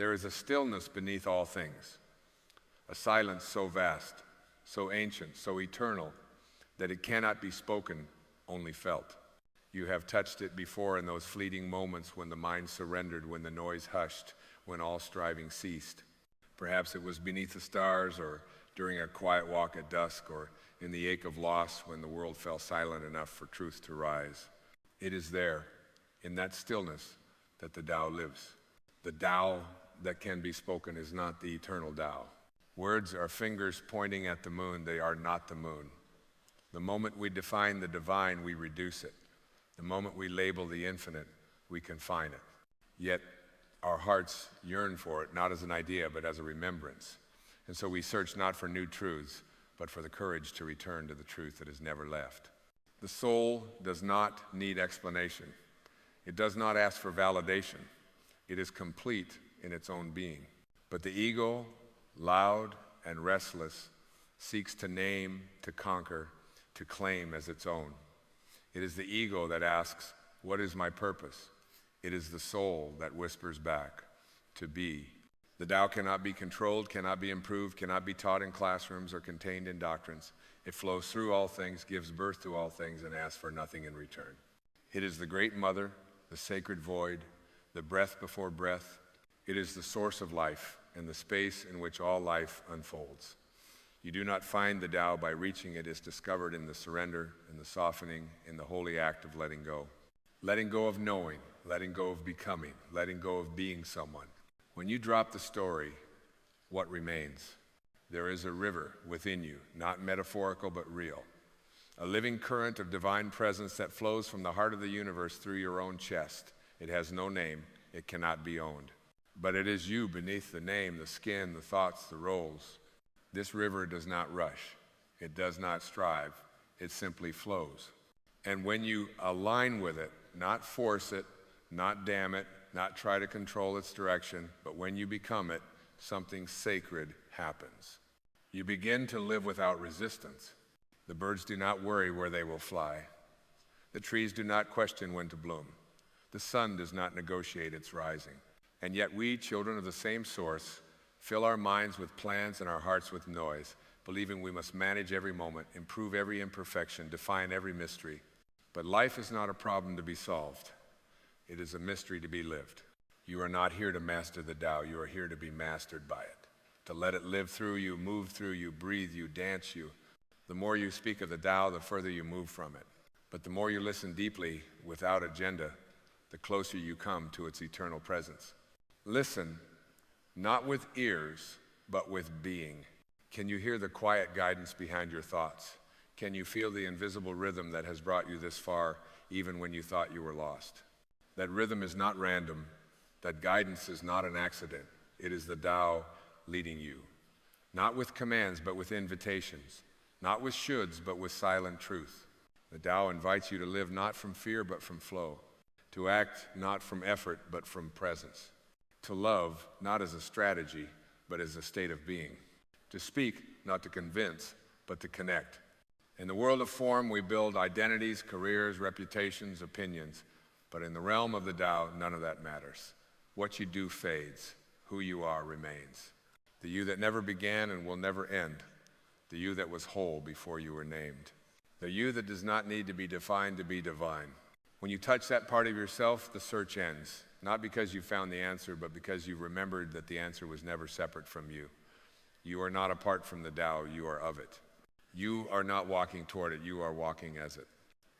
There is a stillness beneath all things, a silence so vast, so ancient, so eternal, that it cannot be spoken, only felt. You have touched it before in those fleeting moments when the mind surrendered, when the noise hushed, when all striving ceased. Perhaps it was beneath the stars, or during a quiet walk at dusk, or in the ache of loss when the world fell silent enough for truth to rise. It is there, in that stillness, that the Tao lives. The Tao that can be spoken is not the eternal Tao. Words are fingers pointing at the moon. They are not the moon. The moment we define the divine, we reduce it. The moment we label the infinite, we confine it. Yet our hearts yearn for it, not as an idea, but as a remembrance. And so we search not for new truths, but for the courage to return to the truth that is never left. The soul does not need explanation. It does not ask for validation. It is complete in its own being. But the ego, loud and restless, seeks to name, to conquer, to claim as its own. It is the ego that asks, "What is my purpose?" It is the soul that whispers back, "To be." The Tao cannot be controlled, cannot be improved, cannot be taught in classrooms or contained in doctrines. It flows through all things, gives birth to all things, and asks for nothing in return. It is the great mother, the sacred void, the breath before breath. It is the source of life and the space in which all life unfolds. You do not find the Tao by reaching it. It's discovered in the surrender, in the softening, in the holy act of letting go. Letting go of knowing, letting go of becoming, letting go of being someone. When you drop the story, what remains? There is a river within you, not metaphorical but real. A living current of divine presence that flows from the heart of the universe through your own chest. It has no name, it cannot be owned. But it is you beneath the name, the skin, the thoughts, the roles. This river does not rush. It does not strive. It simply flows. And when you align with it, not force it, not dam it, not try to control its direction, but when you become it, something sacred happens. You begin to live without resistance. The birds do not worry where they will fly. The trees do not question when to bloom. The sun does not negotiate its rising. And yet we, children of the same source, fill our minds with plans and our hearts with noise, believing we must manage every moment, improve every imperfection, define every mystery. But life is not a problem to be solved. It is a mystery to be lived. You are not here to master the Tao. You are here to be mastered by it, to let it live through you, move through you, breathe you, dance you. The more you speak of the Tao, the further you move from it. But the more you listen deeply, without agenda, the closer you come to its eternal presence. Listen, not with ears, but with being. Can you hear the quiet guidance behind your thoughts? Can you feel the invisible rhythm that has brought you this far, even when you thought you were lost? That rhythm is not random. That guidance is not an accident. It is the Tao leading you. Not with commands, but with invitations. Not with shoulds, but with silent truth. The Tao invites you to live not from fear, but from flow. To act not from effort, but from presence. To love not as a strategy, but as a state of being. To speak not to convince, but to connect. In the world of form, we build identities, careers, reputations, opinions. But in the realm of the Tao, none of that matters. What you do fades. Who you are remains. The you that never began and will never end. The you that was whole before you were named. The you that does not need to be defined to be divine. When you touch that part of yourself, the search ends. Not because you found the answer, but because you remembered that the answer was never separate from you. You are not apart from the Tao, you are of it. You are not walking toward it, you are walking as it.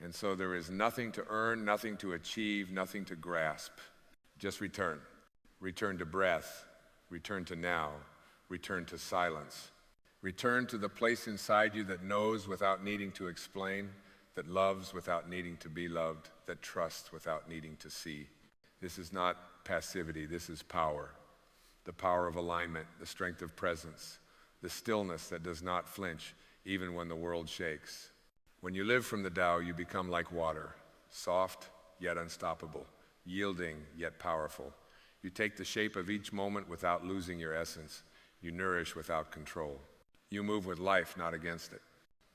And so there is nothing to earn, nothing to achieve, nothing to grasp. Just return. Return to breath. Return to now. Return to silence. Return to the place inside you that knows without needing to explain, that loves without needing to be loved, that trusts without needing to see. This is not passivity, this is power. The power of alignment, the strength of presence, the stillness that does not flinch even when the world shakes. When you live from the Tao, you become like water, soft yet unstoppable, yielding yet powerful. You take the shape of each moment without losing your essence. You nourish without control. You move with life, not against it.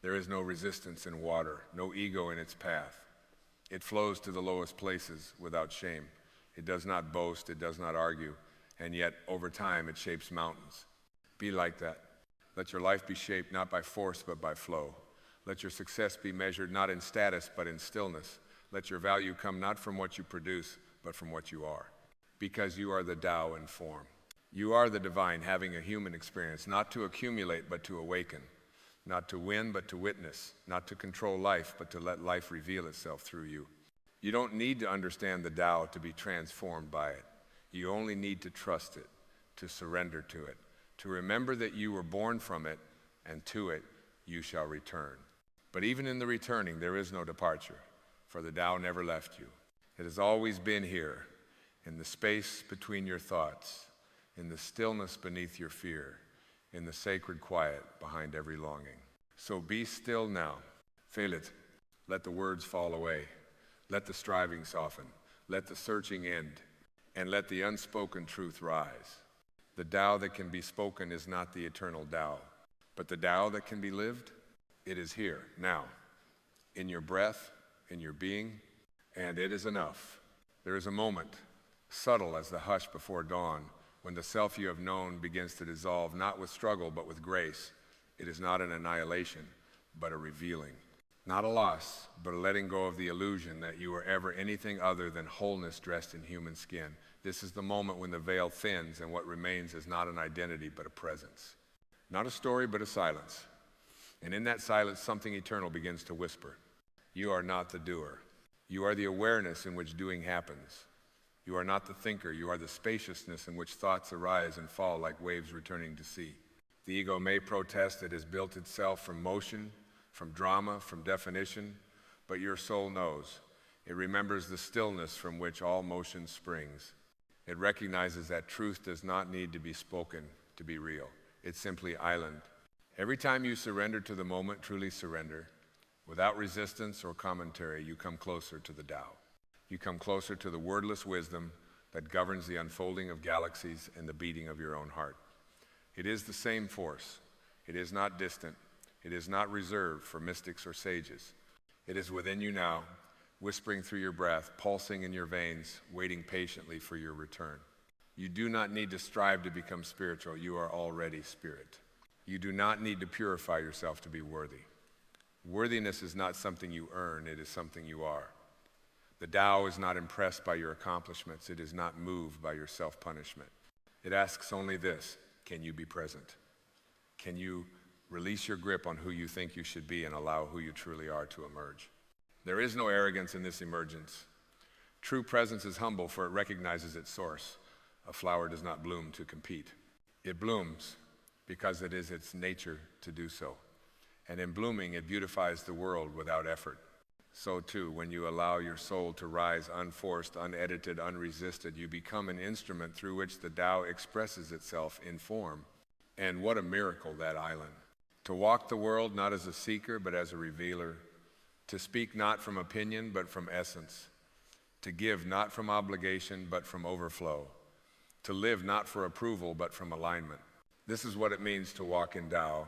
There is no resistance in water, no ego in its path. It flows to the lowest places without shame. It does not boast, it does not argue. and yet over time it shapes mountains. Be like that. Let your life be shaped not by force but by flow. Let your success be measured not in status but in stillness. Let your value come not from what you produce but from what you are. Because you are the Tao in form. You are the divine having a human experience, not to accumulate but to awaken. Not to win, but to witness. Not to control life, but to let life reveal itself through you. You don't need to understand the Tao to be transformed by it. You only need to trust it, to surrender to it, to remember that you were born from it, and to it you shall return. But even in the returning, there is no departure, for the Tao never left you. It has always been here, in the space between your thoughts, in the stillness beneath your fear, in the sacred quiet behind every longing. So be still now. Feel it. Let the words fall away. Let the striving soften. Let the searching end. And let the unspoken truth rise. The Tao that can be spoken is not the eternal Tao, but the Tao that can be lived, it is here, now, in your breath, in your being, and it is enough. There is a moment, subtle as the hush before dawn, when the self you have known begins to dissolve, not with struggle, but with grace. It is not an annihilation, but a revealing. Not a loss, but a letting go of the illusion that you were ever anything other than wholeness dressed in human skin. This is the moment when the veil thins and what remains is not an identity, but a presence. Not a story, but a silence. And in that silence, something eternal begins to whisper. You are not the doer. You are the awareness in which doing happens. You are not the thinker, you are the spaciousness in which thoughts arise and fall like waves returning to sea. The ego may protest it has built itself from motion, from drama, from definition, but your soul knows. It remembers the stillness from which all motion springs. It recognizes that truth does not need to be spoken to be real. It's simply island. Every time you surrender to the moment, truly surrender, without resistance or commentary, you come closer to the Tao. You come closer to the wordless wisdom that governs the unfolding of galaxies and the beating of your own heart. It is the same force. It is not distant. It is not reserved for mystics or sages. It is within you now, whispering through your breath, pulsing in your veins, waiting patiently for your return. You do not need to strive to become spiritual. You are already spirit. You do not need to purify yourself to be worthy. Worthiness is not something you earn. It is something you are. The Tao is not impressed by your accomplishments. It is not moved by your self-punishment. It asks only this: can you be present? Can you release your grip on who you think you should be and allow who you truly are to emerge? There is no arrogance in this emergence. True presence is humble, for it recognizes its source. A flower does not bloom to compete. It blooms because it is its nature to do so. And in blooming, it beautifies the world without effort. So too, when you allow your soul to rise unforced, unedited, unresisted, you become an instrument through which the Tao expresses itself in form. And what a miracle, that island. To walk the world not as a seeker, but as a revealer. To speak not from opinion, but from essence. To give not from obligation, but from overflow. To live not for approval, but from alignment. This is what it means to walk in Tao,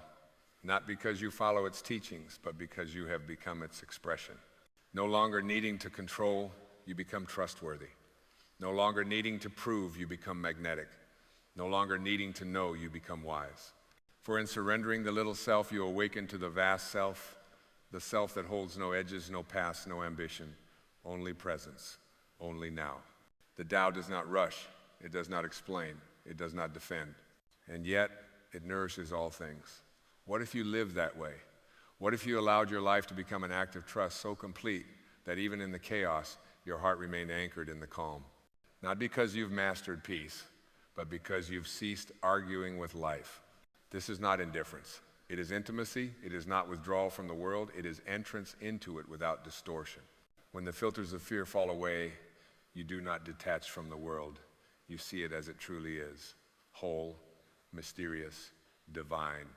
not because you follow its teachings, but because you have become its expression. No longer needing to control, you become trustworthy. No longer needing to prove, you become magnetic. No longer needing to know, you become wise. For in surrendering the little self, you awaken to the vast self, the self that holds no edges, no past, no ambition, only presence, only now. The Tao does not rush, it does not explain, it does not defend, and yet it nourishes all things. What if you lived that way? What if you allowed your life to become an act of trust so complete that even in the chaos, your heart remained anchored in the calm? Not because you've mastered peace, but because you've ceased arguing with life. This is not indifference. It is intimacy. It is not withdrawal from the world. It is entrance into it without distortion. When the filters of fear fall away, you do not detach from the world. You see it as it truly is, whole, mysterious, divine.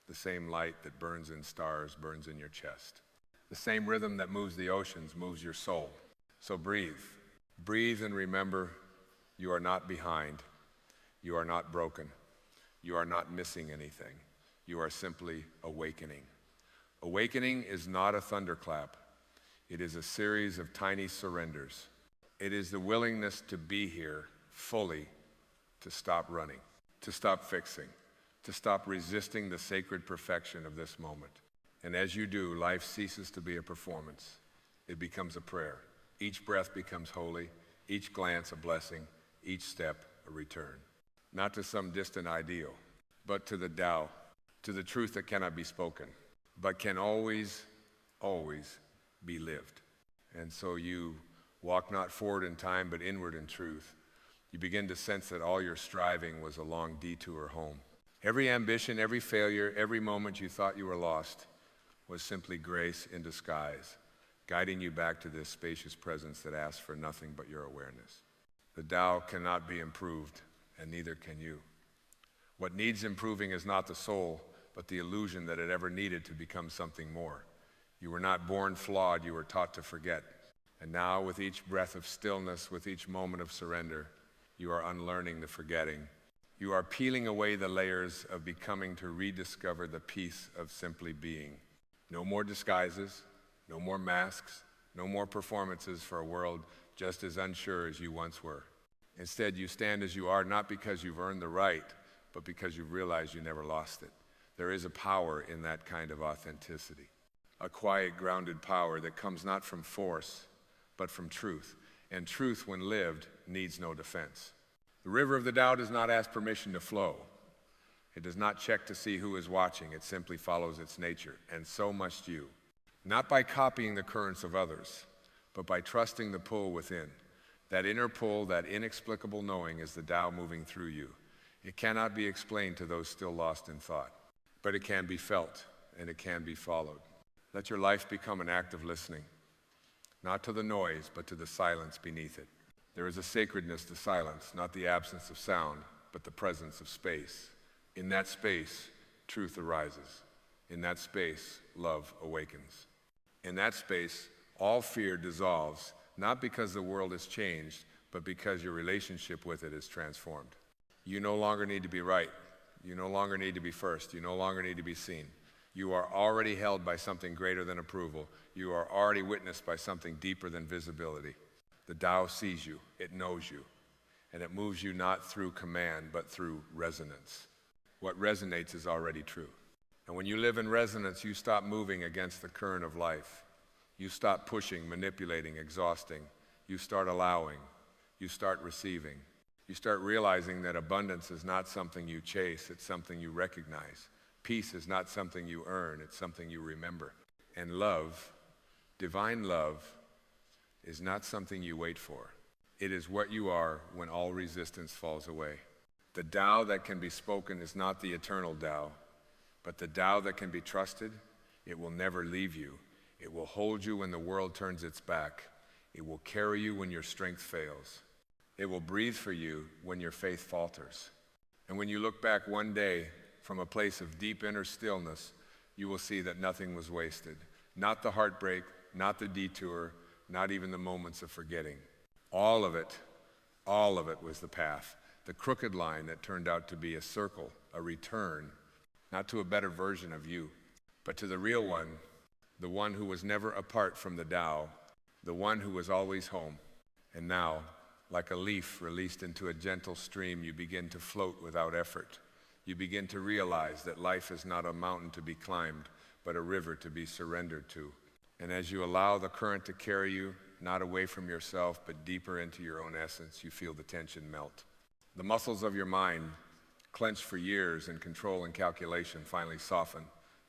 The same light that burns in stars burns in your chest. The same rhythm that moves the oceans moves your soul. So breathe. Breathe and remember, you are not behind. You are not broken. You are not missing anything. You are simply awakening. Awakening is not a thunderclap. It is a series of tiny surrenders. It is the willingness to be here fully, to stop running, to stop fixing, to stop resisting the sacred perfection of this moment. And as you do, life ceases to be a performance. It becomes a prayer. Each breath becomes holy, each glance a blessing, each step a return. Not to some distant ideal, but to the Tao, to the truth that cannot be spoken, but can always, always be lived. And so you walk not forward in time, but inward in truth. You begin to sense that all your striving was a long detour home. Every ambition, every failure, every moment you thought you were lost was simply grace in disguise, guiding you back to this spacious presence that asks for nothing but your awareness. The Tao cannot be improved, and neither can you. What needs improving is not the soul, but the illusion that it ever needed to become something more. You were not born flawed, you were taught to forget. And now, with each breath of stillness, with each moment of surrender, you are unlearning the forgetting. You are peeling away the layers of becoming to rediscover the peace of simply being. No more disguises, no more masks, no more performances for a world just as unsure as you once were. Instead, you stand as you are, not because you've earned the right, but because you've realized you never lost it. There is a power in that kind of authenticity, a quiet, grounded power that comes not from force, but from truth. And truth, when lived, needs no defense. The river of the Tao does not ask permission to flow. It does not check to see who is watching. It simply follows its nature, and so must you. Not by copying the currents of others, but by trusting the pull within. That inner pull, that inexplicable knowing is the Tao moving through you. It cannot be explained to those still lost in thought, but it can be felt and it can be followed. Let your life become an act of listening, not to the noise, but to the silence beneath it. There is a sacredness to silence, not the absence of sound, but the presence of space. In that space, truth arises. In that space, love awakens. In that space, all fear dissolves, not because the world has changed, but because your relationship with it is transformed. You no longer need to be right. You no longer need to be first. You no longer need to be seen. You are already held by something greater than approval. You are already witnessed by something deeper than visibility. The Tao sees you, it knows you, and it moves you not through command, but through resonance. What resonates is already true. And when you live in resonance, you stop moving against the current of life. You stop pushing, manipulating, exhausting. You start allowing. You start receiving. You start realizing that abundance is not something you chase, it's something you recognize. Peace is not something you earn, it's something you remember. And love, divine love, is not something you wait for. It is what you are when all resistance falls away. The Tao that can be spoken is not the eternal Tao, but the Tao that can be trusted. It will never leave you. It will hold you when the world turns its back. It will carry you when your strength fails. It will breathe for you when your faith falters. And when you look back one day from a place of deep inner stillness, you will see that nothing was wasted. Not the heartbreak, not the detour, not even the moments of forgetting. All of it was the path, the crooked line that turned out to be a circle, a return, not to a better version of you, but to the real one, the one who was never apart from the Tao, the one who was always home. And now, like a leaf released into a gentle stream, you begin to float without effort. You begin to realize that life is not a mountain to be climbed, but a river to be surrendered to. And as you allow the current to carry you, not away from yourself, but deeper into your own essence, you feel the tension melt. The muscles of your mind, clenched for years in control and calculation, finally soften.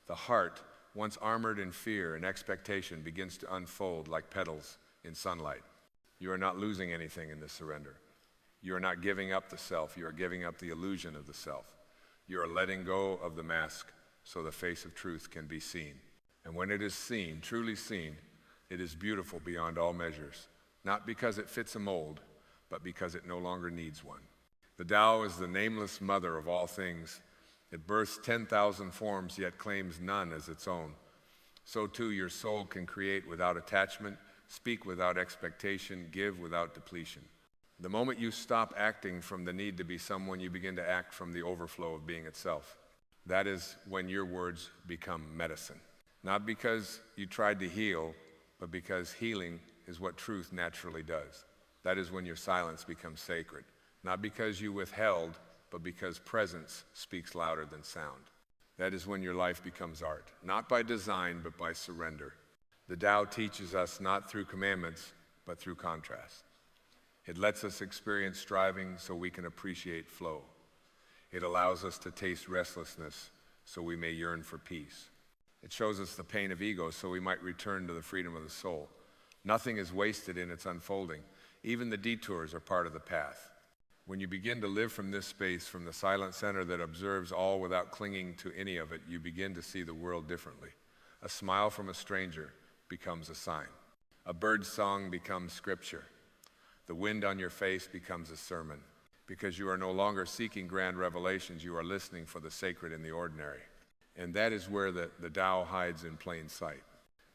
The heart, once armored in fear and expectation, begins to unfold like petals in sunlight. You are not losing anything in this surrender. You are not giving up the self. You are giving up the illusion of the self. You are letting go of the mask so the face of truth can be seen. And when it is seen, truly seen, it is beautiful beyond all measures, not because it fits a mold, but because it no longer needs one. The Tao is the nameless mother of all things. It births 10,000 forms, yet claims none as its own. So too your soul can create without attachment, speak without expectation, give without depletion. The moment you stop acting from the need to be someone, you begin to act from the overflow of being itself. That is when your words become medicine. Not because you tried to heal, but because healing is what truth naturally does. That is when your silence becomes sacred. not because you withheld, but because presence speaks louder than sound. That is when your life becomes art, not by design, but by surrender. The Tao teaches us not through commandments, but through contrast. It lets us experience striving so we can appreciate flow. It allows us to taste restlessness so we may yearn for peace. It shows us the pain of ego so we might return to the freedom of the soul. Nothing is wasted in its unfolding. Even the detours are part of the path. When you begin to live from this space, from the silent center that observes all without clinging to any of it, you begin to see the world differently. A smile from a stranger becomes a sign. A bird's song becomes scripture. The wind on your face becomes a sermon. Because you are no longer seeking grand revelations, you are listening for the sacred in the ordinary. And that is where the Tao hides in plain sight.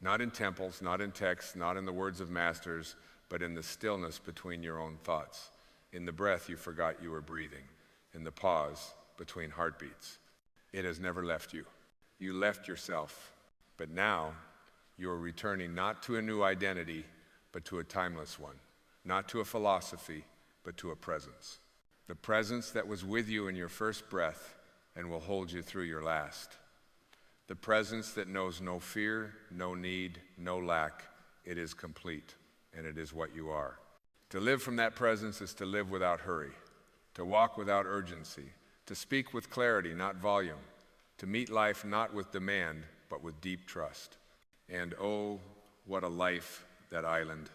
Not in temples, not in texts, not in the words of masters, but in the stillness between your own thoughts. In the breath you forgot you were breathing. In the pause between heartbeats. It has never left you. You left yourself. But now you are returning not to a new identity, but to a timeless one. Not to a philosophy, but to a presence. The presence that was with you in your first breath and will hold you through your last. The presence that knows no fear, no need, no lack. It is complete, and it is what you are. To live from that presence is to live without hurry, to walk without urgency, to speak with clarity, not volume, to meet life not with demand, but with deep trust. And oh, what a life, that island.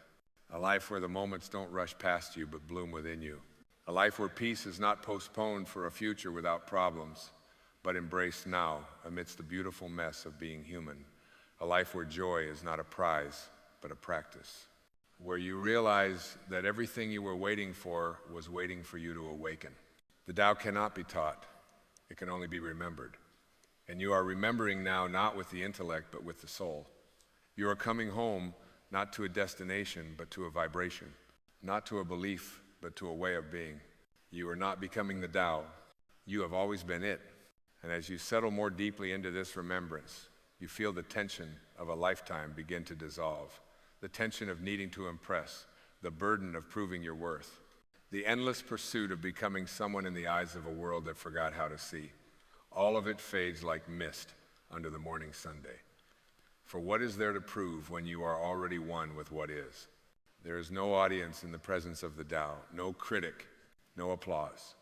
A life where the moments don't rush past you, but bloom within you. A life where peace is not postponed for a future without problems, but embraced now amidst the beautiful mess of being human. A life where joy is not a prize, but a practice. Where you realize that everything you were waiting for was waiting for you to awaken. The Tao cannot be taught. It can only be remembered. And you are remembering now not with the intellect, but with the soul. You are coming home not to a destination, but to a vibration. Not to a belief, but to a way of being. You are not becoming the Tao. You have always been it. And as you settle more deeply into this remembrance, you feel the tension of a lifetime begin to dissolve. The tension of needing to impress, the burden of proving your worth, the endless pursuit of becoming someone in the eyes of a world that forgot how to see. All of it fades like mist under the morning sunday. For what is there to prove when you are already one with what is? There is no audience in the presence of the Tao, no critic, no applause.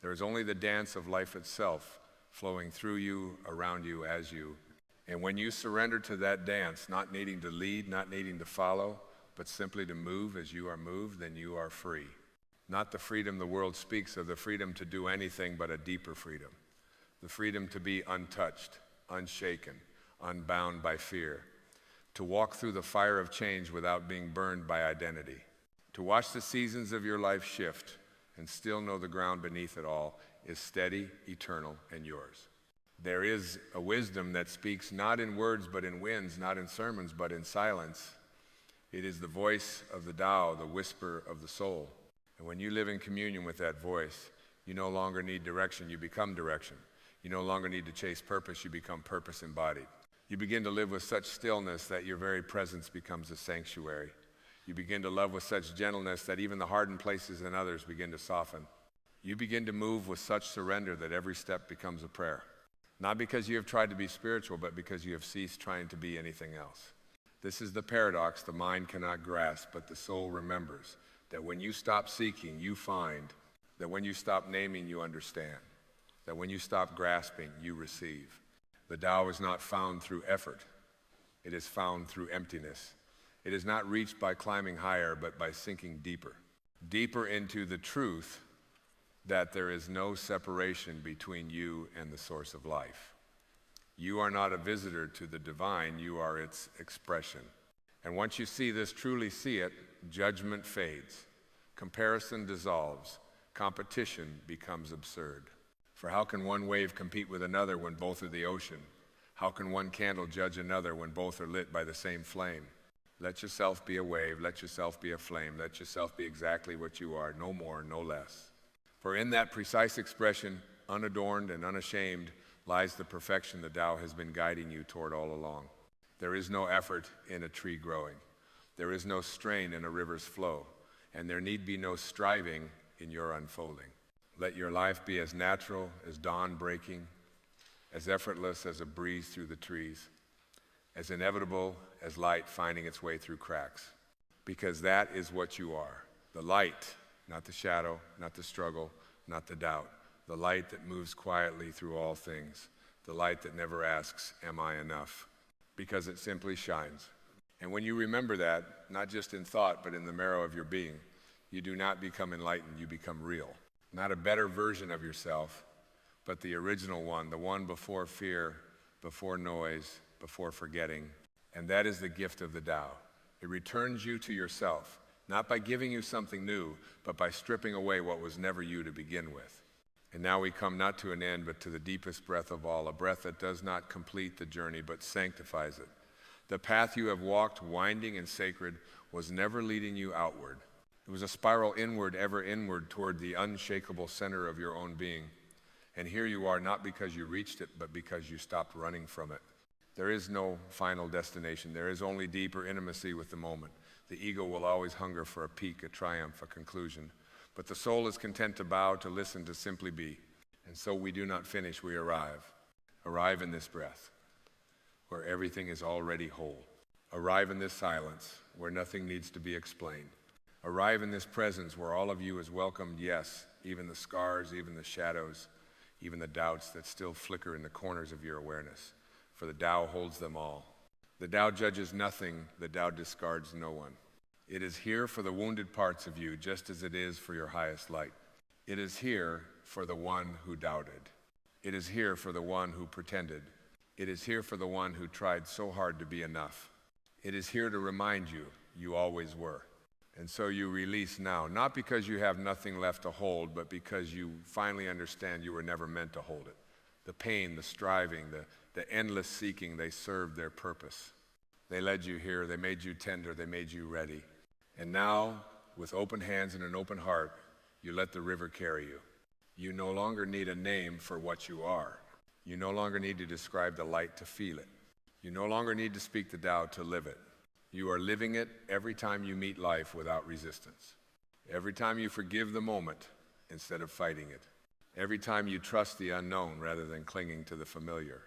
There is only the dance of life itself flowing through you, around you, as you. And when you surrender to that dance, not needing to lead, not needing to follow, but simply to move as you are moved, then you are free. Not the freedom the world speaks of, the freedom to do anything, but a deeper freedom. The freedom to be untouched, unshaken, unbound by fear. To walk through the fire of change without being burned by identity. To watch the seasons of your life shift and still know the ground beneath it all is steady, eternal, and yours. There is a wisdom that speaks not in words but in winds, not in sermons but in silence. It is the voice of the Tao, the whisper of the soul. And when you live in communion with that voice, you no longer need direction, you become direction. You no longer need to chase purpose, you become purpose embodied. You begin to live with such stillness that your very presence becomes a sanctuary. You begin to love with such gentleness that even the hardened places in others begin to soften. You begin to move with such surrender that every step becomes a prayer. Not because you have tried to be spiritual, but because you have ceased trying to be anything else. This is the paradox the mind cannot grasp, but the soul remembers. That when you stop seeking, you find. That when you stop naming, you understand. That when you stop grasping, you receive. The Tao is not found through effort. It is found through emptiness. It is not reached by climbing higher, but by sinking deeper. Deeper into the truth that there is no separation between you and the source of life. You are not a visitor to the divine, you are its expression. And once you see this, truly see it, judgment fades, comparison dissolves, competition becomes absurd. For how can one wave compete with another when both are the ocean? How can one candle judge another when both are lit by the same flame? Let yourself be a wave, let yourself be a flame, let yourself be exactly what you are, no more, no less. For in that precise expression, unadorned and unashamed, lies the perfection the Tao has been guiding you toward all along. There is no effort in a tree growing. There is no strain in a river's flow. And there need be no striving in your unfolding. Let your life be as natural as dawn breaking, as effortless as a breeze through the trees, as inevitable as light finding its way through cracks. Because that is what you are. The light, not the shadow, not the struggle, not the doubt. The light that moves quietly through all things. The light that never asks, am I enough? Because it simply shines. And when you remember that, not just in thought, but in the marrow of your being, you do not become enlightened, you become real. Not a better version of yourself, but the original one, the one before fear, before noise, before forgetting. And that is the gift of the Tao. It returns you to yourself, not by giving you something new, but by stripping away what was never you to begin with. And now we come not to an end, but to the deepest breath of all, a breath that does not complete the journey, but sanctifies it. The path you have walked, winding and sacred, was never leading you outward. It was a spiral inward, ever inward, toward the unshakable center of your own being. And here you are, not because you reached it, but because you stopped running from it. There is no final destination. There is only deeper intimacy with the moment. The ego will always hunger for a peak, a triumph, a conclusion. But the soul is content to bow, to listen, to simply be. And so we do not finish, we arrive. Arrive in this breath, where everything is already whole. Arrive in this silence, where nothing needs to be explained. Arrive in this presence, where all of you is welcomed, yes, even the scars, even the shadows, even the doubts that still flicker in the corners of your awareness. For the Tao holds them all. The Tao judges nothing, the Tao discards no one. It is here for the wounded parts of you, just as it is for your highest light. It is here for the one who doubted. It is here for the one who pretended. It is here for the one who tried so hard to be enough. It is here to remind you, you always were. And so you release now, not because you have nothing left to hold, but because you finally understand you were never meant to hold it. The pain, the striving, the endless seeking, they served their purpose. They led you here, they made you tender, they made you ready. And now, with open hands and an open heart, you let the river carry you. You no longer need a name for what you are. You no longer need to describe the light to feel it. You no longer need to speak the Tao to live it. You are living it every time you meet life without resistance. Every time you forgive the moment instead of fighting it. Every time you trust the unknown rather than clinging to the familiar.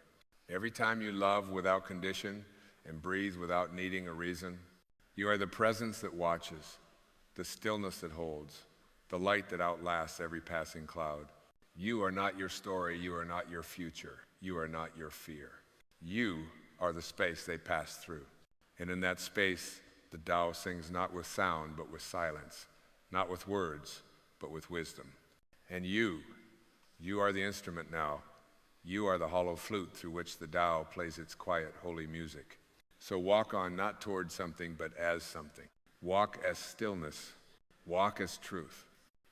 Every time you love without condition and breathe without needing a reason. You are the presence that watches, the stillness that holds, the light that outlasts every passing cloud. You are not your story, you are not your future, you are not your fear. You are the space they pass through. And in that space, the Tao sings not with sound, but with silence, not with words, but with wisdom. And you are the instrument now. You are the hollow flute through which the Tao plays its quiet, holy music. So walk on not towards something, but as something. Walk as stillness. Walk as truth.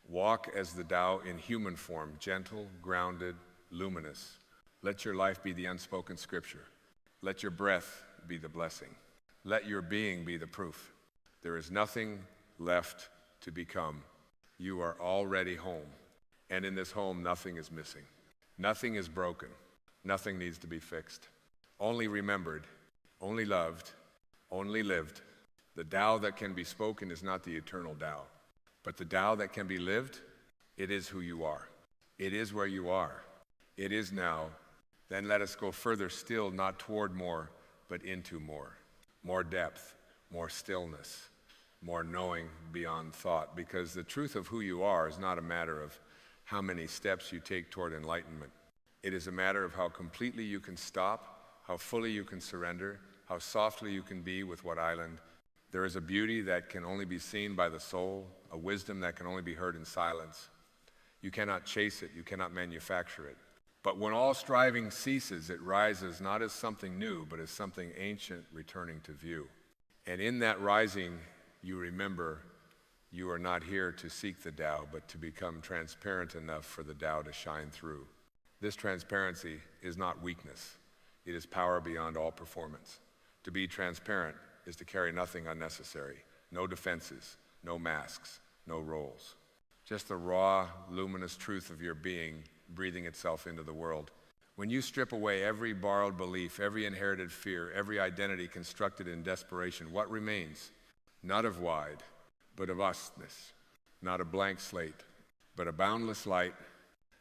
Walk as the Tao in human form, gentle, grounded, luminous. Let your life be the unspoken scripture. Let your breath be the blessing. Let your being be the proof. There is nothing left to become. You are already home. And in this home, nothing is missing. Nothing is broken. Nothing needs to be fixed. Only remembered, only loved, only lived. The Tao that can be spoken is not the eternal Tao. But the Tao that can be lived, it is who you are. It is where you are. It is now. Then let us go further still, not toward more, but into more. More depth, more stillness, more knowing beyond thought. Because the truth of who you are is not a matter of how many steps you take toward enlightenment. It is a matter of how completely you can stop, how fully you can surrender, how softly you can be with what island. There is a beauty that can only be seen by the soul, a wisdom that can only be heard in silence. You cannot chase it, you cannot manufacture it. But when all striving ceases, it rises not as something new, but as something ancient returning to view. And in that rising, you remember you are not here to seek the Tao, but to become transparent enough for the Tao to shine through. This transparency is not weakness. It is power beyond all performance. To be transparent is to carry nothing unnecessary, no defenses, no masks, no roles. Just the raw, luminous truth of your being breathing itself into the world. When you strip away every borrowed belief, every inherited fear, every identity constructed in desperation, what remains? Not of wide, but of usness. Not a blank slate, but a boundless light,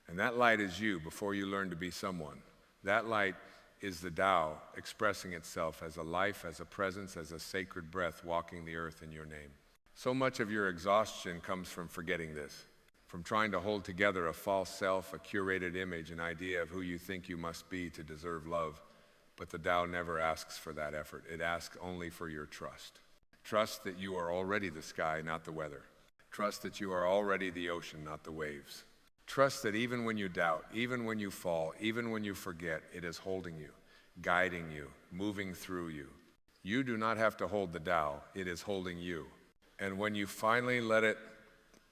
and that light is you before you learn to be someone. That light is the Tao expressing itself as a life, as a presence, as a sacred breath walking the earth in your name. So much of your exhaustion comes from forgetting this, from trying to hold together a false self, a curated image, an idea of who you think you must be to deserve love. But the Tao never asks for that effort. It asks only for your trust. Trust that you are already the sky, not the weather. Trust that you are already the ocean, not the waves. Trust that even when you doubt, even when you fall, even when you forget, it is holding you, guiding you, moving through you. You do not have to hold the Tao, it is holding you. And when you finally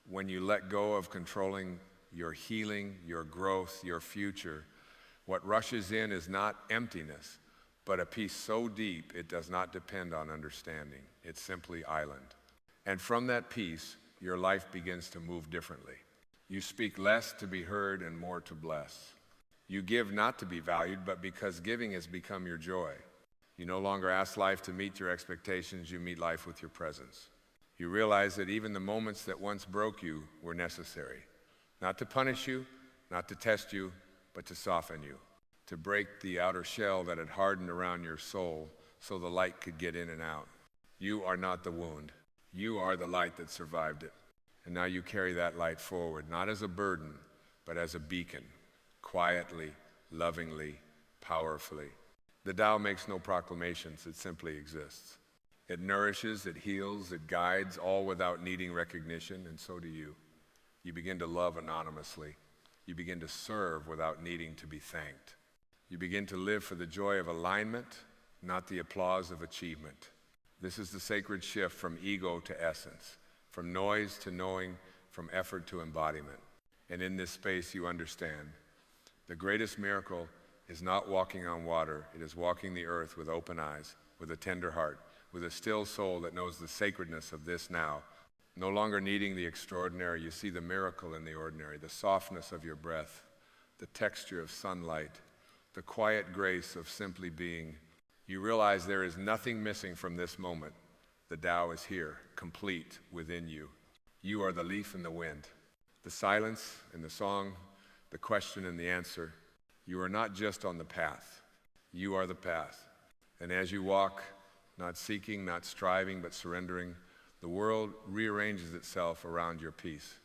when you let go of controlling your healing, your growth, your future, what rushes in is not emptiness, but a peace so deep it does not depend on understanding. It's simply island. And from that peace, your life begins to move differently. You speak less to be heard and more to bless. You give not to be valued, but because giving has become your joy. You no longer ask life to meet your expectations, you meet life with your presence. You realize that even the moments that once broke you were necessary, not to punish you, not to test you, but to soften you, to break the outer shell that had hardened around your soul so the light could get in and out. You are not the wound. You are the light that survived it. And now you carry that light forward, not as a burden, but as a beacon, quietly, lovingly, powerfully. The Tao makes no proclamations, it simply exists. It nourishes, it heals, it guides, all without needing recognition, and so do you. You begin to love anonymously. You begin to serve without needing to be thanked. You begin to live for the joy of alignment, not the applause of achievement. This is the sacred shift from ego to essence, from noise to knowing, from effort to embodiment. And in this space you understand, the greatest miracle is not walking on water, it is walking the earth with open eyes, with a tender heart, with a still soul that knows the sacredness of this now. No longer needing the extraordinary, you see the miracle in the ordinary, the softness of your breath, the texture of sunlight, the quiet grace of simply being. You realize there is nothing missing from this moment. The Tao is here, complete within you. You are the leaf in the wind, the silence and the song, the question and the answer. You are not just on the path. You are the path. And as you walk, not seeking, not striving, but surrendering, the world rearranges itself around your peace.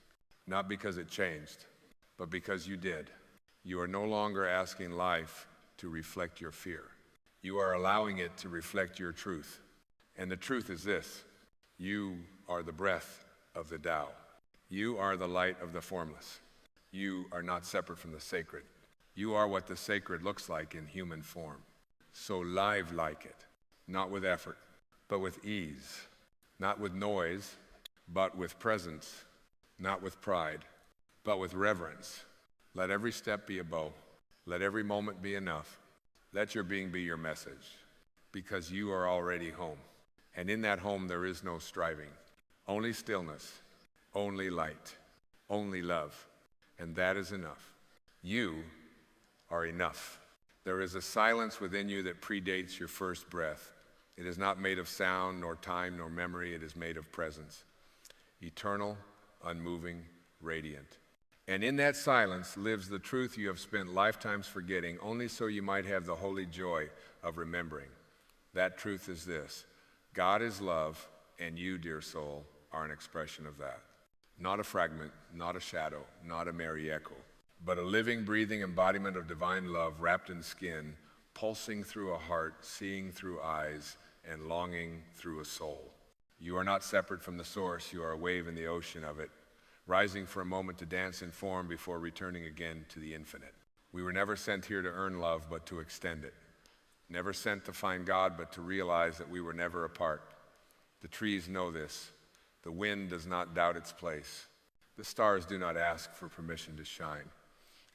Not because it changed, but because you did. You are no longer asking life to reflect your fear. You are allowing it to reflect your truth. And the truth is this: you are the breath of the Tao. You are the light of the formless. You are not separate from the sacred. You are what the sacred looks like in human form. So live like it, not with effort, but with ease, not with noise, but with presence, not with pride, but with reverence. Let every step be a bow. Let every moment be enough. Let your being be your message, because you are already home. And in that home there is no striving, only stillness, only light, only love, and that is enough. You are enough. There is a silence within you that predates your first breath. It is not made of sound, nor time, nor memory. It is made of presence. Eternal, unmoving, radiant. And in that silence lives the truth you have spent lifetimes forgetting, only so you might have the holy joy of remembering. That truth is this: God is love, and you, dear soul, are an expression of that. Not a fragment, not a shadow, not a merry echo, but a living, breathing embodiment of divine love wrapped in skin, pulsing through a heart, seeing through eyes, and longing through a soul. You are not separate from the source. You are a wave in the ocean of it, rising for a moment to dance in form before returning again to the infinite. We were never sent here to earn love, but to extend it. Never sent to find God, but to realize that we were never apart. The trees know this. The wind does not doubt its place. The stars do not ask for permission to shine.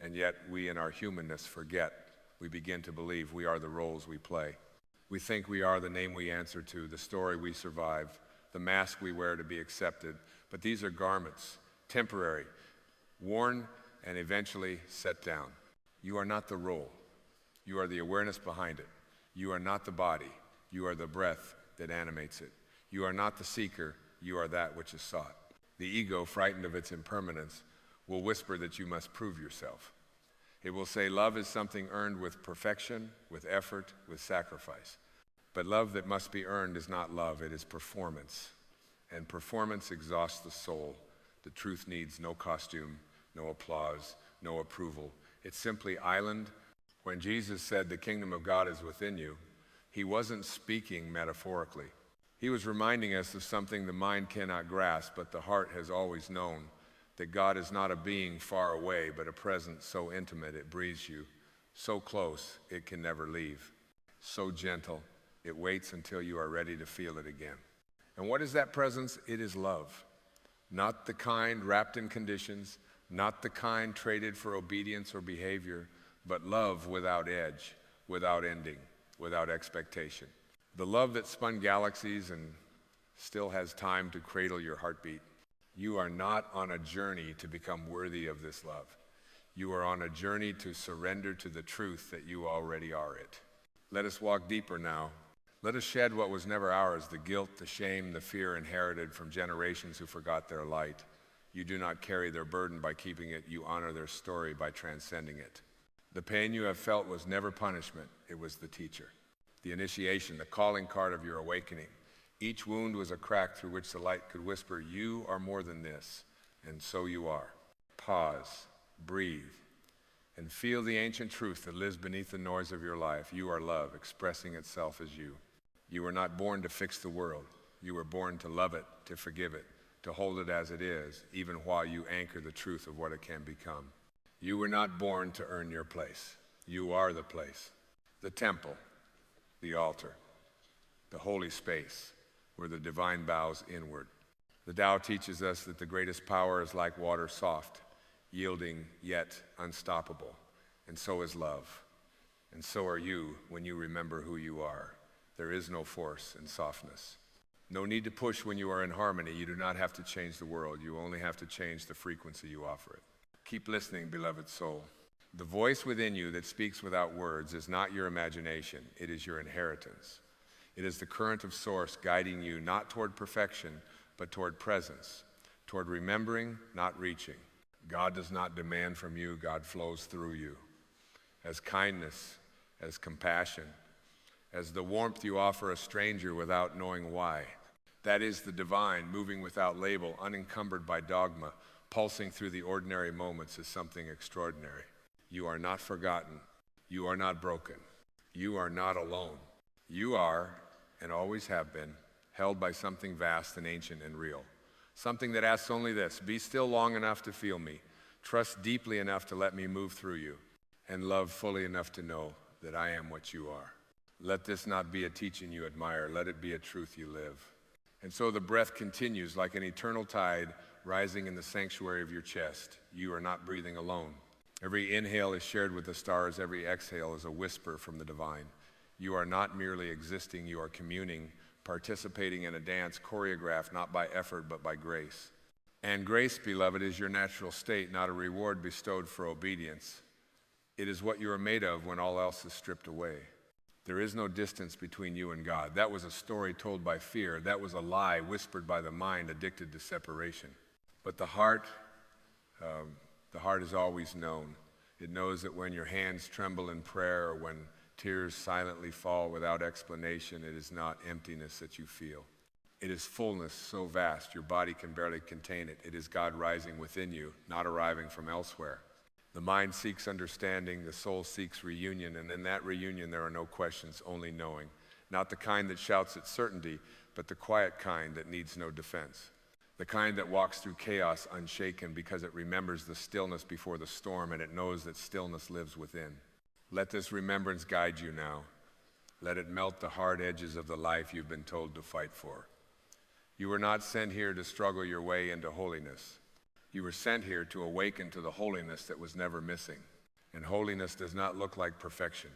And yet we in our humanness forget. We begin to believe we are the roles we play. We think we are the name we answer to, the story we survive, the mask we wear to be accepted. But these are garments, temporary, worn and eventually set down. You are not the role. You are the awareness behind it. You are not the body. You are the breath that animates it. You are not the seeker. You are that which is sought. The ego, frightened of its impermanence, will whisper that you must prove yourself. It will say love is something earned with perfection, with effort, with sacrifice. But love that must be earned is not love, it is performance. And performance exhausts the soul. The truth needs no costume, no applause, no approval. It's simply island. When Jesus said the kingdom of God is within you, he wasn't speaking metaphorically. He was reminding us of something the mind cannot grasp, but the heart has always known, that God is not a being far away, but a presence so intimate it breathes you, so close it can never leave, so gentle it waits until you are ready to feel it again. And what is that presence? It is love. Not the kind wrapped in conditions, not the kind traded for obedience or behavior, but love without edge, without ending, without expectation. The love that spun galaxies and still has time to cradle your heartbeat. You are not on a journey to become worthy of this love. You are on a journey to surrender to the truth that you already are it. Let us walk deeper now. Let us shed what was never ours, the guilt, the shame, the fear inherited from generations who forgot their light. You do not carry their burden by keeping it. You honor their story by transcending it. The pain you have felt was never punishment. It was the teacher, the initiation, the calling card of your awakening. Each wound was a crack through which the light could whisper, you are more than this, and so you are. Pause, breathe, and feel the ancient truth that lives beneath the noise of your life. You are love, expressing itself as you. You were not born to fix the world. You were born to love it, to forgive it, to hold it as it is, even while you anchor the truth of what it can become. You were not born to earn your place. You are the place, the temple, the altar, the holy space, where the divine bows inward. The Tao teaches us that the greatest power is like water, soft, yielding yet unstoppable. And so is love. And so are you when you remember who you are. There is no force in softness. No need to push when you are in harmony. You do not have to change the world. You only have to change the frequency you offer it. Keep listening, beloved soul. The voice within you that speaks without words is not your imagination. It is your inheritance. It is the current of source guiding you not toward perfection, but toward presence, toward remembering, not reaching. God does not demand from you, God flows through you. As kindness, as compassion, as the warmth you offer a stranger without knowing why. That is the divine, moving without label, unencumbered by dogma, pulsing through the ordinary moments as something extraordinary. You are not forgotten. You are not broken. You are not alone. You are, and always have been, held by something vast and ancient and real. Something that asks only this: be still long enough to feel me, trust deeply enough to let me move through you, and love fully enough to know that I am what you are. Let this not be a teaching you admire, let it be a truth you live. And so the breath continues like an eternal tide rising in the sanctuary of your chest. You are not breathing alone. Every inhale is shared with the stars, every exhale is a whisper from the divine. You are not merely existing, you are communing, participating in a dance choreographed not by effort but by grace. And grace, beloved, is your natural state, not a reward bestowed for obedience. It is what you are made of when all else is stripped away. There is no distance between you and God. That was a story told by fear. That was a lie whispered by the mind addicted to separation. But the heart is always known. It knows that when your hands tremble in prayer or when tears silently fall without explanation, it is not emptiness that you feel. It is fullness so vast your body can barely contain it. It is God rising within you, not arriving from elsewhere. The mind seeks understanding, the soul seeks reunion, and in that reunion there are no questions, only knowing. Not the kind that shouts at certainty, but the quiet kind that needs no defense. The kind that walks through chaos unshaken because it remembers the stillness before the storm and it knows that stillness lives within. Let this remembrance guide you now. Let it melt the hard edges of the life you've been told to fight for. You were not sent here to struggle your way into holiness. You were sent here to awaken to the holiness that was never missing. And holiness does not look like perfection.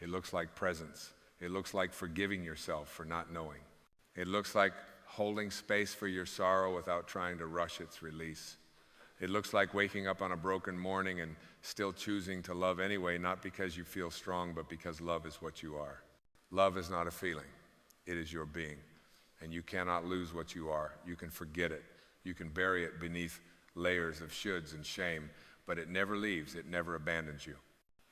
It looks like presence. It looks like forgiving yourself for not knowing. It looks like holding space for your sorrow without trying to rush its release. It looks like waking up on a broken morning and still choosing to love anyway, not because you feel strong, but because love is what you are. Love is not a feeling. It is your being. And you cannot lose what you are. You can forget it. You can bury it beneath layers of shoulds and shame, but it never leaves, it never abandons you.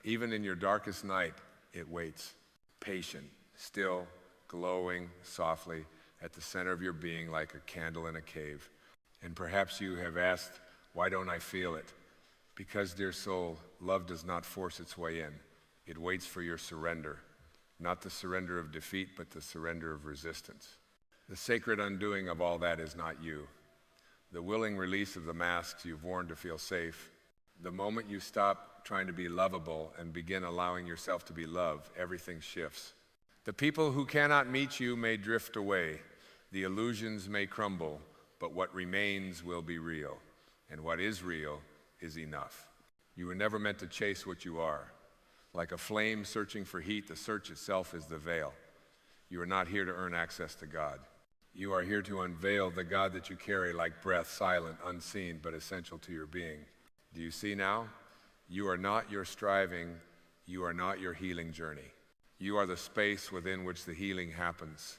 Even in your darkest night, it waits, patient, still, glowing softly at the center of your being like a candle in a cave. And perhaps you have asked, why don't I feel it? Because, dear soul, love does not force its way in. It waits for your surrender, not the surrender of defeat, but the surrender of resistance. The sacred undoing of all that is not you. The willing release of the masks you've worn to feel safe. The moment you stop trying to be lovable and begin allowing yourself to be loved, everything shifts. The people who cannot meet you may drift away. The illusions may crumble, but what remains will be real. And what is real is enough. You were never meant to chase what you are. Like a flame searching for heat, the search itself is the veil. You are not here to earn access to God. You are here to unveil the God that you carry like breath, silent, unseen, but essential to your being. Do you see now? You are not your striving. You are not your healing journey. You are the space within which the healing happens.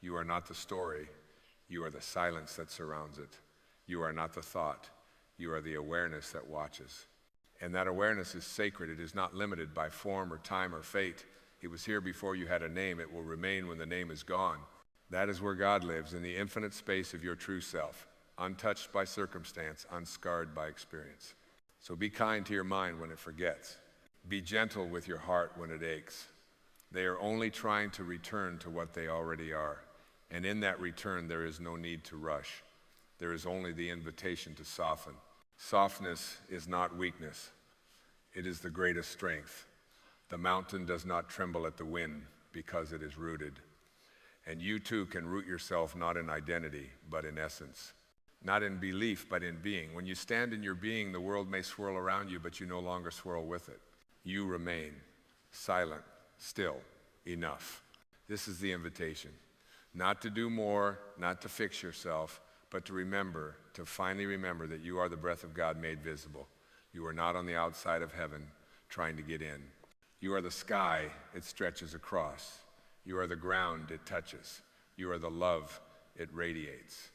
You are not the story. You are the silence that surrounds it. You are not the thought. You are the awareness that watches. And that awareness is sacred. It is not limited by form or time or fate. It was here before you had a name. It will remain when the name is gone. That is where God lives, in the infinite space of your true self, untouched by circumstance, unscarred by experience. So be kind to your mind when it forgets. Be gentle with your heart when it aches. They are only trying to return to what they already are. And in that return, there is no need to rush. There is only the invitation to soften. Softness is not weakness. It is the greatest strength. The mountain does not tremble at the wind because it is rooted. And you too can root yourself not in identity, but in essence. Not in belief, but in being. When you stand in your being, the world may swirl around you, but you no longer swirl with it. You remain silent, still, enough. This is the invitation. Not to do more, not to fix yourself, but to remember, to finally remember that you are the breath of God made visible. You are not on the outside of heaven trying to get in. You are the sky it stretches across. You are the ground it touches. You are the love it radiates.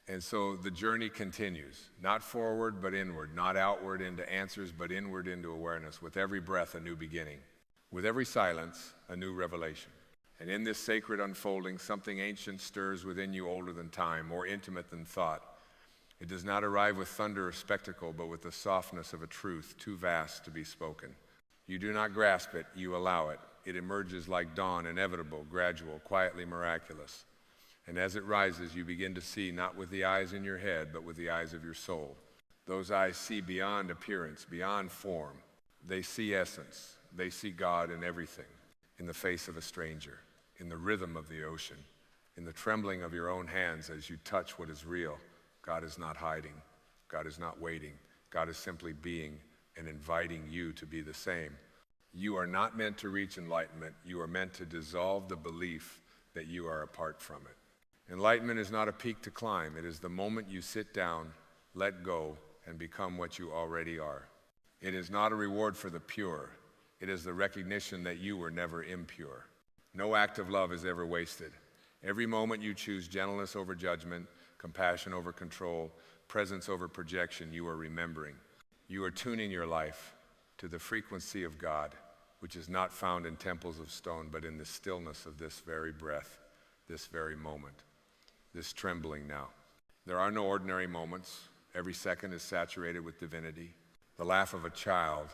And so the journey continues, not forward but inward, not outward into answers but inward into awareness. With every breath, a new beginning. With every silence, a new revelation. And in this sacred unfolding, something ancient stirs within you, older than time, more intimate than thought. It does not arrive with thunder or spectacle, but with the softness of a truth too vast to be spoken. You do not grasp it, you allow it. It emerges like dawn, inevitable, gradual, quietly miraculous. And as it rises, you begin to see not with the eyes in your head, but with the eyes of your soul. Those eyes see beyond appearance, beyond form. They see essence. They see God in everything, in the face of a stranger, in the rhythm of the ocean, in the trembling of your own hands as you touch what is real. God is not hiding. God is not waiting. God is simply being and inviting you to be the same. You are not meant to reach enlightenment. You are meant to dissolve the belief that you are apart from it. Enlightenment is not a peak to climb. It is the moment you sit down, let go, and become what you already are. It is not a reward for the pure. It is the recognition that you were never impure. No act of love is ever wasted. Every moment you choose gentleness over judgment, compassion over control, presence over projection, you are remembering. You are tuning your life to the frequency of God, which is not found in temples of stone, but in the stillness of this very breath, this very moment, this trembling now. There are no ordinary moments. Every second is saturated with divinity. The laugh of a child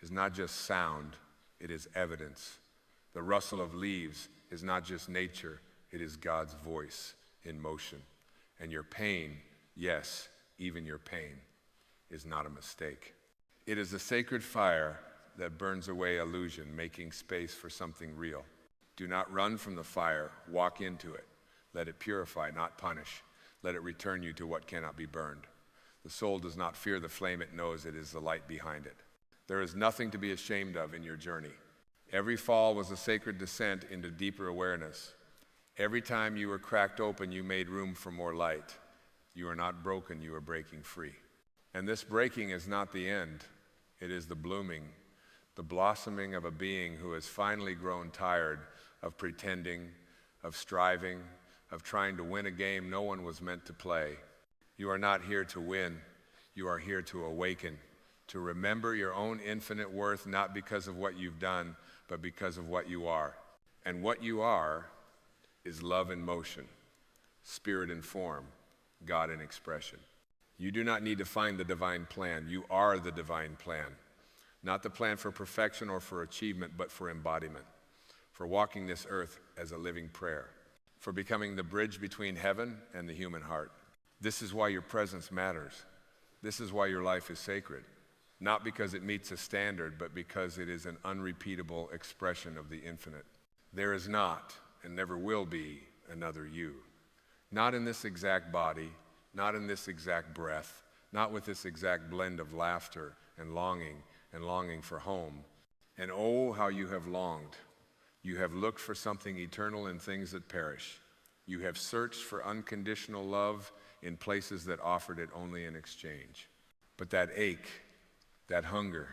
is not just sound, it is evidence. The rustle of leaves is not just nature, it is God's voice in motion. And your pain, yes, even your pain, is not a mistake. It is the sacred fire that burns away illusion, making space for something real. Do not run from the fire, walk into it. Let it purify, not punish. Let it return you to what cannot be burned. The soul does not fear the flame, it knows it is the light behind it. There is nothing to be ashamed of in your journey. Every fall was a sacred descent into deeper awareness. Every time you were cracked open, you made room for more light. You are not broken, you are breaking free. And this breaking is not the end. It is the blooming, the blossoming of a being who has finally grown tired of pretending, of striving, of trying to win a game no one was meant to play. You are not here to win. You are here to awaken, to remember your own infinite worth, not because of what you've done, but because of what you are. And what you are is love in motion, spirit in form, God in expression. You do not need to find the divine plan. You are the divine plan. Not the plan for perfection or for achievement, but for embodiment, for walking this earth as a living prayer, for becoming the bridge between heaven and the human heart. This is why your presence matters. This is why your life is sacred. Not because it meets a standard, but because it is an unrepeatable expression of the infinite. There is not, and never will be, another you. Not in this exact body, not in this exact breath, not with this exact blend of laughter and longing for home. And oh, how you have longed. You have looked for something eternal in things that perish. You have searched for unconditional love in places that offered it only in exchange. But that ache, that hunger,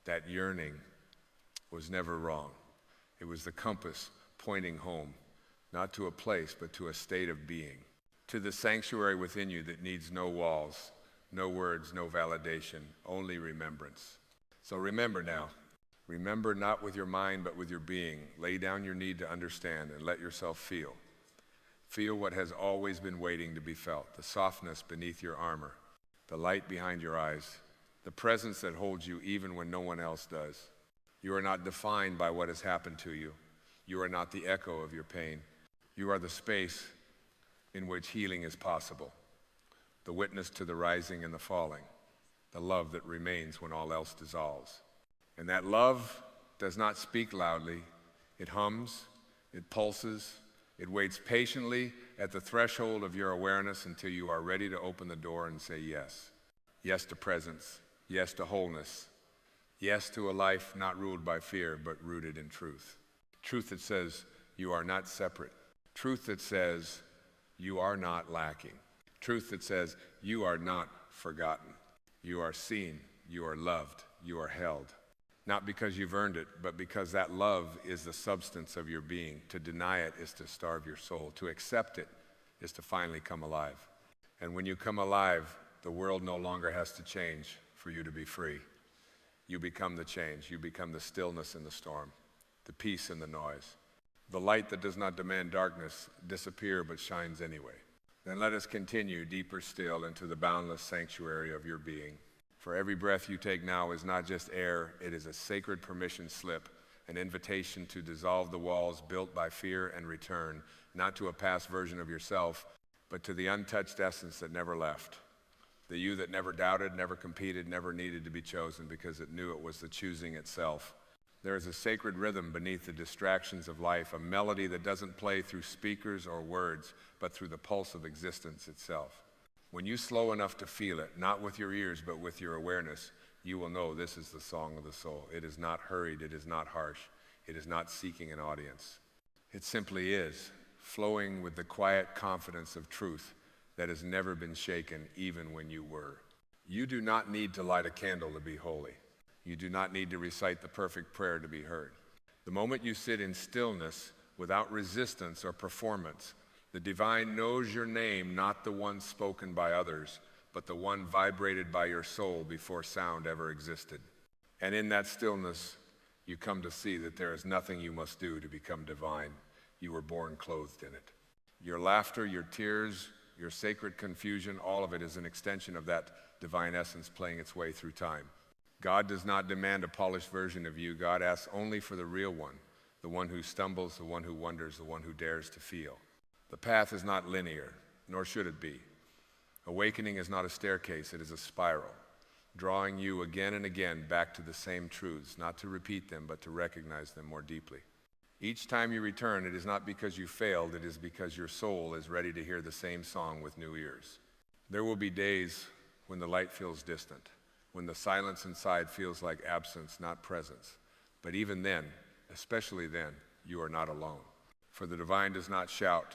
that yearning was never wrong. It was the compass pointing home, not to a place, but to a state of being, to the sanctuary within you that needs no walls, no words, no validation, only remembrance. So remember now. Remember not with your mind, but with your being. Lay down your need to understand and let yourself feel. Feel what has always been waiting to be felt, the softness beneath your armor, the light behind your eyes, the presence that holds you even when no one else does. You are not defined by what has happened to you. You are not the echo of your pain. You are the space in which healing is possible, the witness to the rising and the falling, the love that remains when all else dissolves. And that love does not speak loudly. It hums, it pulses, it waits patiently at the threshold of your awareness until you are ready to open the door and say yes. Yes to presence, yes to wholeness, yes to a life not ruled by fear, but rooted in truth. Truth that says you are not separate. Truth that says you are not lacking. Truth that says you are not forgotten. You are seen, you are loved, you are held. Not because you've earned it, but because that love is the substance of your being. To deny it is to starve your soul. To accept it is to finally come alive. And when you come alive, the world no longer has to change for you to be free. You become the change. You become the stillness in the storm, the peace in the noise. The light that does not demand darkness disappear but shines anyway. Then let us continue deeper still into the boundless sanctuary of your being. For every breath you take now is not just air, it is a sacred permission slip, an invitation to dissolve the walls built by fear and return, not to a past version of yourself, but to the untouched essence that never left. The you that never doubted, never competed, never needed to be chosen because it knew it was the choosing itself. There is a sacred rhythm beneath the distractions of life, a melody that doesn't play through speakers or words, but through the pulse of existence itself. When you slow enough to feel it, not with your ears, but with your awareness, you will know this is the song of the soul. It is not hurried, it is not harsh, it is not seeking an audience. It simply is, flowing with the quiet confidence of truth that has never been shaken, even when you were. You do not need to light a candle to be holy. You do not need to recite the perfect prayer to be heard. The moment you sit in stillness without resistance or performance, the divine knows your name, not the one spoken by others, but the one vibrated by your soul before sound ever existed. And in that stillness, you come to see that there is nothing you must do to become divine. You were born clothed in it. Your laughter, your tears, your sacred confusion, all of it is an extension of that divine essence playing its way through time. God does not demand a polished version of you. God asks only for the real one, the one who stumbles, the one who wonders, the one who dares to feel. The path is not linear, nor should it be. Awakening is not a staircase, it is a spiral, drawing you again and again back to the same truths, not to repeat them, but to recognize them more deeply. Each time you return, it is not because you failed, it is because your soul is ready to hear the same song with new ears. There will be days when the light feels distant, when the silence inside feels like absence, not presence. But even then, especially then, you are not alone. For the divine does not shout.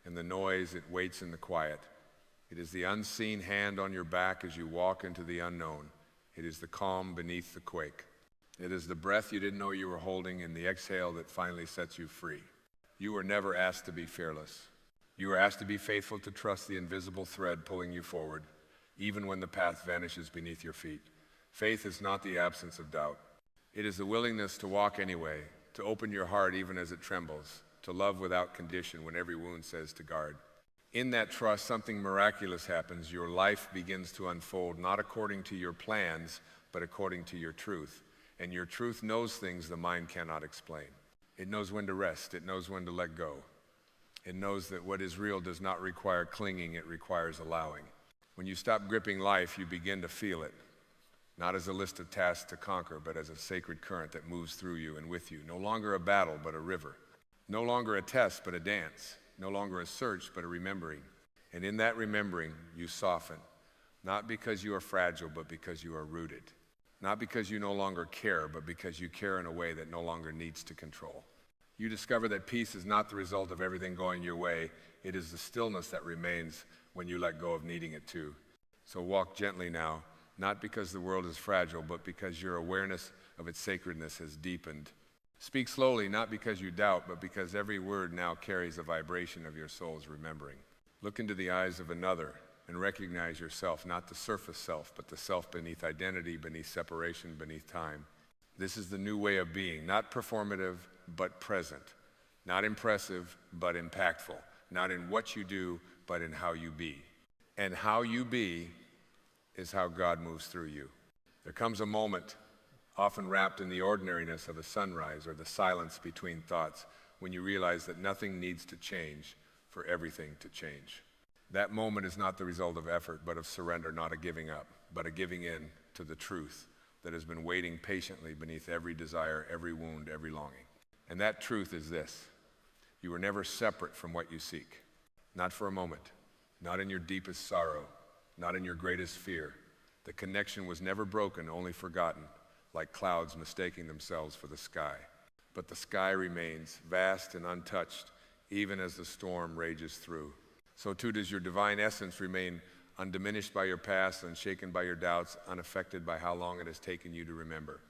In the noise, it waits in the quiet. It is the unseen hand on your back as you walk into the unknown. It is the calm beneath the quake. It is the breath you didn't know you were holding and the exhale that finally sets you free. You were never asked to be fearless. You were asked to be faithful to trust the invisible thread pulling you forward, even when the path vanishes beneath your feet. Faith is not the absence of doubt. It is the willingness to walk anyway, to open your heart even as it trembles, to love without condition when every wound says to guard. In that trust, something miraculous happens. Your life begins to unfold, not according to your plans, but according to your truth. And your truth knows things the mind cannot explain. It knows when to rest. It knows when to let go. It knows that what is real does not require clinging, it requires allowing. When you stop gripping life, you begin to feel it, not as a list of tasks to conquer, but as a sacred current that moves through you and with you. No longer a battle, but a river. No longer a test, but a dance. No longer a search, but a remembering. And in that remembering, you soften, not because you are fragile, but because you are rooted. Not because you no longer care, but because you care in a way that no longer needs to control. You discover that peace is not the result of everything going your way. It is the stillness that remains when you let go of needing it to. So walk gently now, not because the world is fragile, but because your awareness of its sacredness has deepened. Speak slowly, not because you doubt, but because every word now carries a vibration of your soul's remembering. Look into the eyes of another and recognize yourself, not the surface self, but the self beneath identity, beneath separation, beneath time. This is the new way of being, not performative, but present. Not impressive, but impactful. Not in what you do, but in how you be. And how you be is how God moves through you. There comes a moment, often wrapped in the ordinariness of a sunrise or the silence between thoughts, when you realize that nothing needs to change for everything to change. That moment is not the result of effort, but of surrender, not a giving up, but a giving in to the truth that has been waiting patiently beneath every desire, every wound, every longing. And that truth is this: you were never separate from what you seek. Not for a moment, not in your deepest sorrow, not in your greatest fear. The connection was never broken, only forgotten, like clouds mistaking themselves for the sky. But the sky remains vast and untouched, even as the storm rages through. So too does your divine essence remain undiminished by your past, unshaken by your doubts, unaffected by how long it has taken you to remember.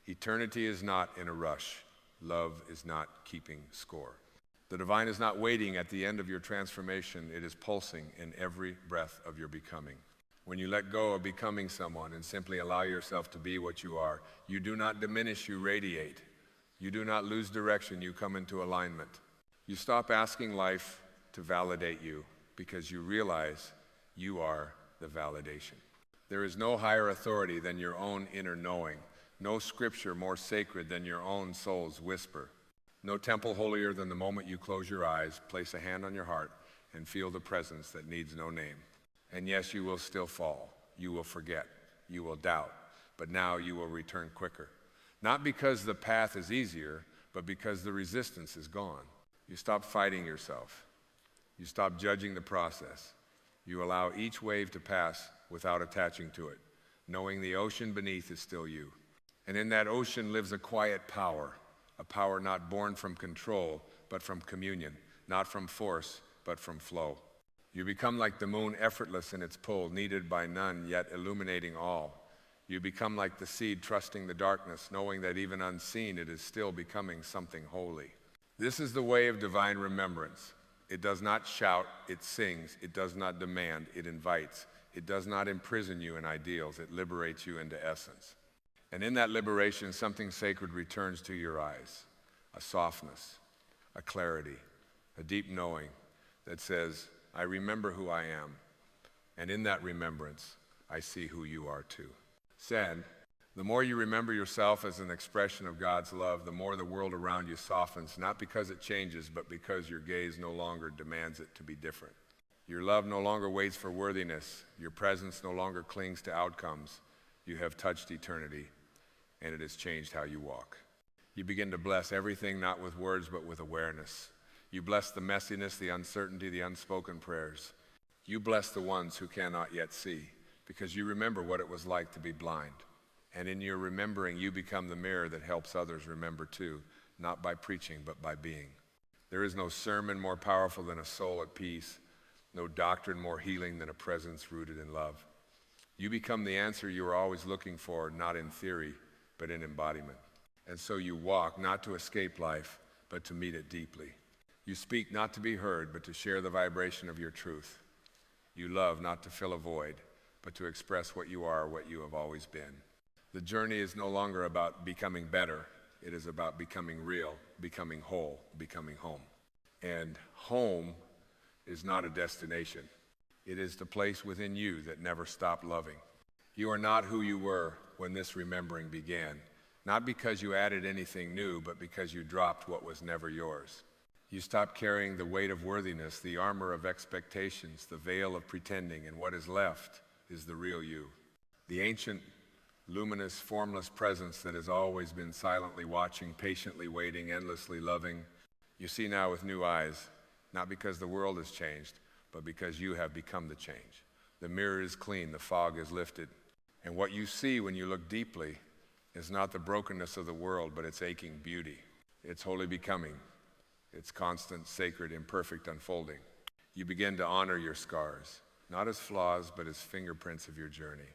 Eternity is not in a rush. Love is not keeping score. The divine is not waiting at the end of your transformation. It is pulsing in every breath of your becoming. When you let go of becoming someone and simply allow yourself to be what you are, you do not diminish, you radiate. You do not lose direction, you come into alignment. You stop asking life to validate you because you realize you are the validation. There is no higher authority than your own inner knowing, no scripture more sacred than your own soul's whisper, no temple holier than the moment you close your eyes, place a hand on your heart, and feel the presence that needs no name. And yes, you will still fall, you will forget, you will doubt, but now you will return quicker. Not because the path is easier, but because the resistance is gone. You stop fighting yourself. You stop judging the process. You allow each wave to pass without attaching to it, knowing the ocean beneath is still you. And in that ocean lives a quiet power, a power not born from control, but from communion, not from force, but from flow. You become like the moon, effortless in its pull, needed by none, yet illuminating all. You become like the seed, trusting the darkness, knowing that even unseen, it is still becoming something holy. This is the way of divine remembrance. It does not shout, it sings. It does not demand, it invites. It does not imprison you in ideals, it liberates you into essence. And in that liberation, something sacred returns to your eyes, a softness, a clarity, a deep knowing that says, I remember who I am, and in that remembrance, I see who you are too. Said, the more you remember yourself as an expression of God's love, the more the world around you softens, not because it changes, but because your gaze no longer demands it to be different. Your love no longer waits for worthiness. Your presence no longer clings to outcomes. You have touched eternity, and it has changed how you walk. You begin to bless everything, not with words, but with awareness. You bless the messiness, the uncertainty, the unspoken prayers. You bless the ones who cannot yet see, because you remember what it was like to be blind. And in your remembering, you become the mirror that helps others remember too, not by preaching, but by being. There is no sermon more powerful than a soul at peace, no doctrine more healing than a presence rooted in love. You become the answer you were always looking for, not in theory, but in embodiment. And so you walk, not to escape life, but to meet it deeply. You speak not to be heard, but to share the vibration of your truth. You love not to fill a void, but to express what you are, what you have always been. The journey is no longer about becoming better. It is about becoming real, becoming whole, becoming home. And home is not a destination. It is the place within you that never stopped loving. You are not who you were when this remembering began, not because you added anything new, but because you dropped what was never yours. You stopped carrying the weight of worthiness, the armor of expectations, the veil of pretending, and what is left is the real you. The ancient, luminous, formless presence that has always been silently watching, patiently waiting, endlessly loving, you see now with new eyes, not because the world has changed, but because you have become the change. The mirror is clean, the fog is lifted, and what you see when you look deeply is not the brokenness of the world, but its aching beauty, its holy becoming, its constant, sacred, imperfect unfolding. You begin to honor your scars, not as flaws, but as fingerprints of your journey.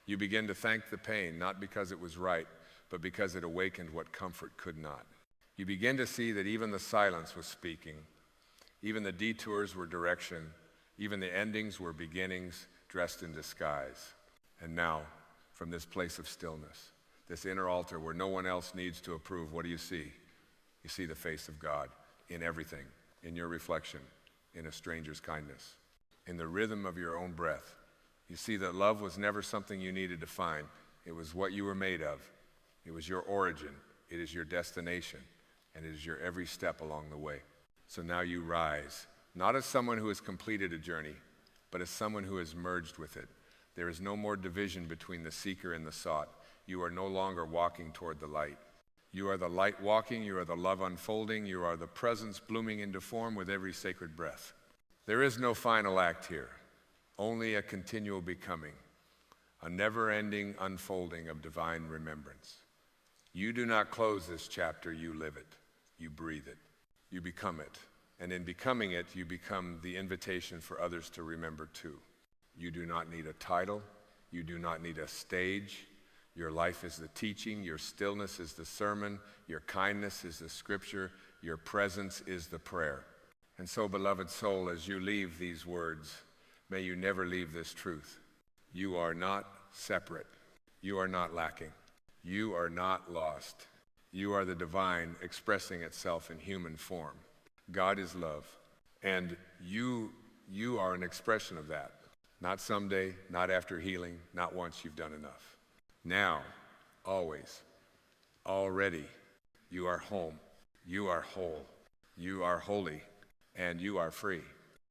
You begin to thank the pain, not because it was right, but because it awakened what comfort could not. You begin to see that even the silence was speaking, even the detours were direction, even the endings were beginnings dressed in disguise. And now, from this place of stillness, this inner altar where no one else needs to approve, what do you see? You see the face of God in everything, in your reflection, in a stranger's kindness, in the rhythm of your own breath. You see that love was never something you needed to find. It was what you were made of. It was your origin. It is your destination. And it is your every step along the way. So now you rise, not as someone who has completed a journey, but as someone who has merged with it. There is no more division between the seeker and the sought. You are no longer walking toward the light. You are the light walking, you are the love unfolding, you are the presence blooming into form with every sacred breath. There is no final act here, only a continual becoming, a never-ending unfolding of divine remembrance. You do not close this chapter, you live it, you breathe it, you become it. And in becoming it, you become the invitation for others to remember too. You do not need a title, you do not need a stage. Your life is the teaching, your stillness is the sermon, your kindness is the scripture, your presence is the prayer. And so, beloved soul, as you leave these words, may you never leave this truth. You are not separate. You are not lacking. You are not lost. You are the divine expressing itself in human form. God is love, and you are an expression of that. Not someday, not after healing, not once you've done enough. Now, always, already, you are home, you are whole, you are holy, and you are free.